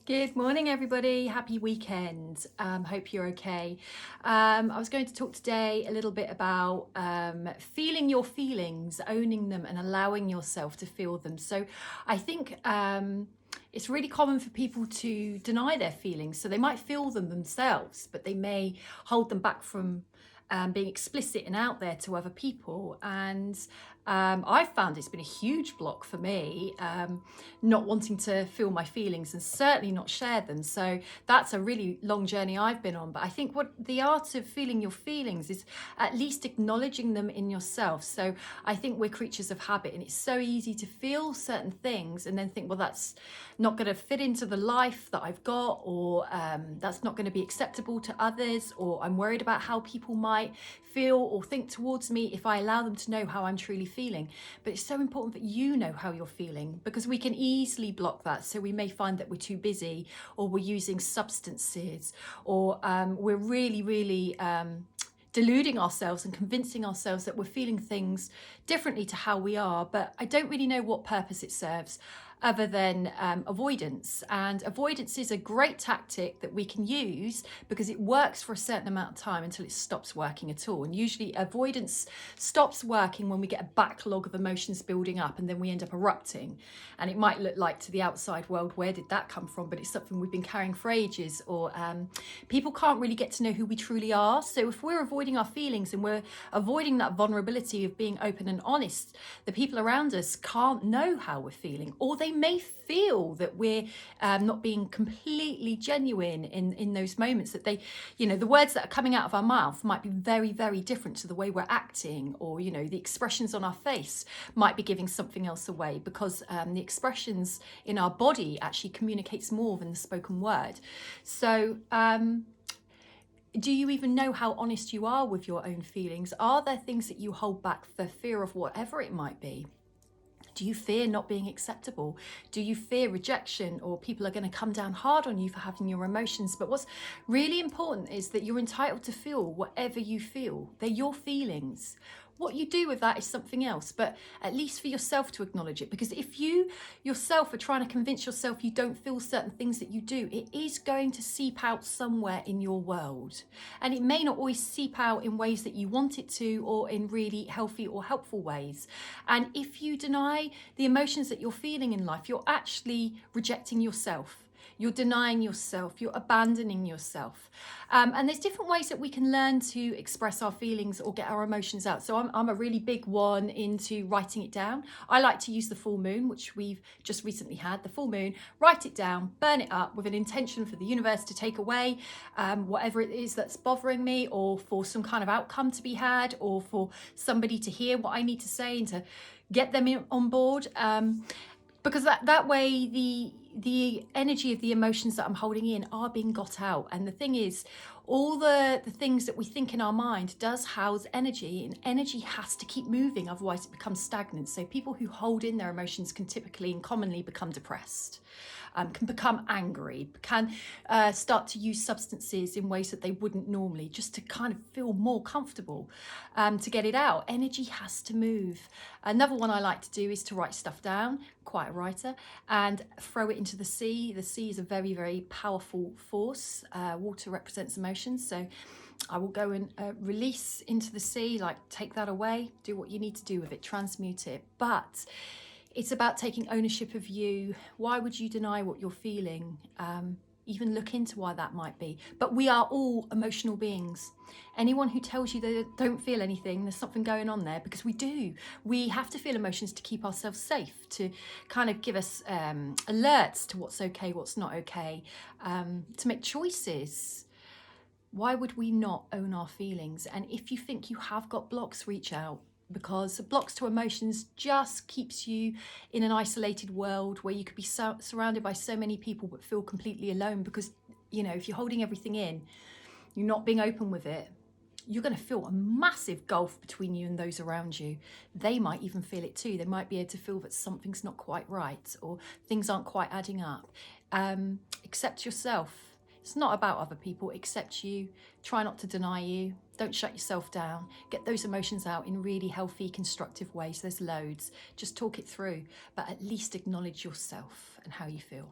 Good morning, everybody. Happy weekend. Hope you're okay. I was going to talk today a little bit about feeling your feelings, owning them and allowing yourself to feel them. So I think it's really common for people to deny their feelings. So they might feel them themselves, but they may hold them back from being explicit and out there to other people. And I've found it's been a huge block for me, not wanting to feel my feelings and certainly not share them. So that's a really long journey I've been on. But I think what the art of feeling your feelings is at least acknowledging them in yourself. So I think we're creatures of habit, and it's so easy to feel certain things and then think, well, that's not going to fit into the life that I've got, or that's not going to be acceptable to others, or I'm worried about how people might feel or think towards me if I allow them to know how I'm truly feeling. But it's so important that you know how you're feeling, because we can easily block that. So we may find that we're too busy, or we're using substances, or we're really deluding ourselves and convincing ourselves that we're feeling things differently to how we are. But I don't really know what purpose it serves other than avoidance. And avoidance is a great tactic that we can use because it works for a certain amount of time until it stops working at all. And usually avoidance stops working when we get a backlog of emotions building up, and then we end up erupting. And it might look like to the outside world, where did that come from? But it's something we've been carrying for ages, or people can't really get to know who we truly are. So if we're avoiding our feelings and we're avoiding that vulnerability of being open and honest, the people around us can't know how we're feeling, or they may feel that we're not being completely genuine in those moments, that they, the words that are coming out of our mouth might be very different to the way we're acting, or the expressions on our face might be giving something else away, because the expressions in our body actually communicates more than the spoken word. So do you even know how honest you are with your own feelings? Are there things that you hold back for fear of whatever it might be? Do you fear not being acceptable? Do you fear rejection, or people are going to come down hard on you for having your emotions? But what's really important is that you're entitled to feel whatever you feel. They're your feelings. What you do with that is something else, but at least for yourself to acknowledge it. Because if you yourself are trying to convince yourself you don't feel certain things that you do, it is going to seep out somewhere in your world. And it may not always seep out in ways that you want it to, or in really healthy or helpful ways. And if you deny the emotions that you're feeling in life, you're actually rejecting yourself. You're denying yourself, you're abandoning yourself. And there's different ways that we can learn to express our feelings or get our emotions out. So I'm a really big one into writing it down. I like to use the full moon, which we've just recently had, the full moon, write it down, burn it up with an intention for the universe to take away whatever it is that's bothering me, or for some kind of outcome to be had, or for somebody to hear what I need to say and to get them on board. Because that way the energy of the emotions that I'm holding in are being got out. And the thing is, all the things that we think in our mind does house energy, and energy has to keep moving, otherwise it becomes stagnant. So people who hold in their emotions can typically and commonly become depressed, can become angry, can start to use substances in ways that they wouldn't normally, just to kind of feel more comfortable, to get it out. Energy has to move. Another one I like to do is to write stuff down, quite a writer, and throw it into the sea. The sea is a very powerful force. Water represents emotions, so I will go and release into the sea, like take that away, do what you need to do with it, transmute it. But it's about taking ownership of you. Why would you deny what you're feeling? Even look into why that might be. But we are all emotional beings. Anyone who tells you they don't feel anything, there's something going on there, because we do. We have to feel emotions to keep ourselves safe, to kind of give us alerts to what's okay, what's not okay, to make choices. Why would we not own our feelings? And if you think you have got blocks, reach out, because blocks to emotions just keeps you in an isolated world where you could be surrounded by so many people but feel completely alone. Because if you're holding everything in, you're not being open with it, you're going to feel a massive gulf between you and those around you. They might even feel it too. They might be able to feel that something's not quite right, or things aren't quite adding up. Accept yourself. It's not about other people. Accept you. Try not to deny you. Don't shut yourself down. Get those emotions out in really healthy, constructive ways. There's loads. Just talk it through, but at least acknowledge yourself and how you feel.